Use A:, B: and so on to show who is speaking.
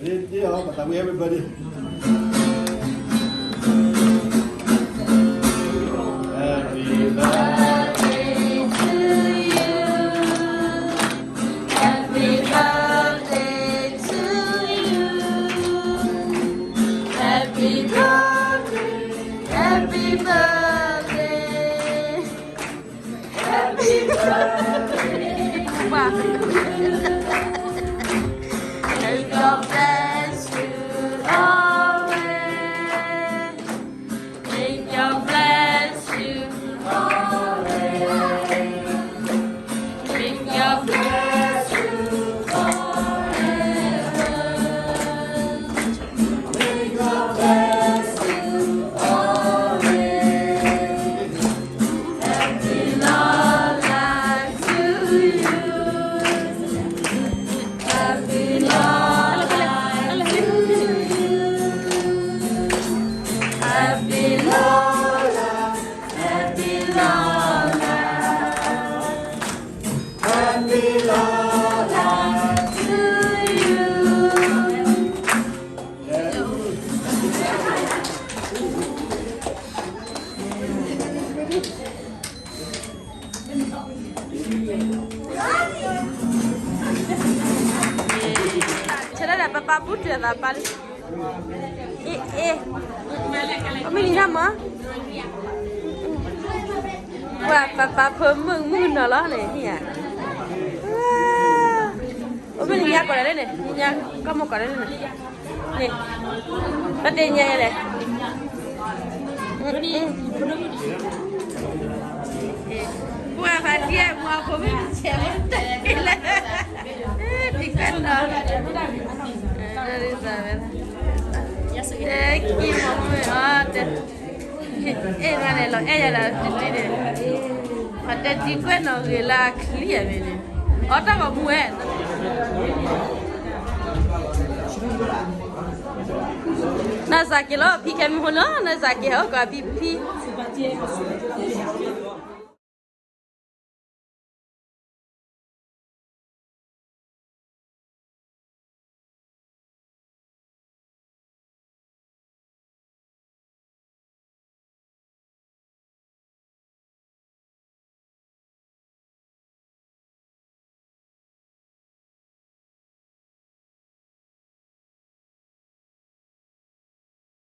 A: Yeah, but we everybody. Happy birthday to you. Happy birthday to you. Happy birthday. Happy birthday. Happy birthday. Wow. May God bless you always. May God bless you always. May God bless you forever. May God bless you always. Happy long life to you. Happy long life to you. Happy long life. Happy long life. Happy long life to you. ฉันได้แต่ป้าพูดเดี๋ยวละป้าเอ๊ะไม่ดีทำมั้ยว่าป้าเพิ่มมึงเนาะแล้วเนี่ยเนี่ยไม่ดียากกว่าเลยเนี่ยยากก็มากกว่าเลยเนี่ยนี่แล้วเดี๋ยวยังไงเลยว่าพาเที่ยวมาผมไม่เชื่อเลยดิกันเนาะกี่โมงอ๋อเด็ดมาเลยเหรออย่าละดิเด็ดพอเด็ดดีกว่าน้องเวลาเคลียร์ไปเลยอ๋อตั้งกับมือน่าสักกี่ล้อพี่แค่มีคนเนาะน่าสักกี่เขากับพี่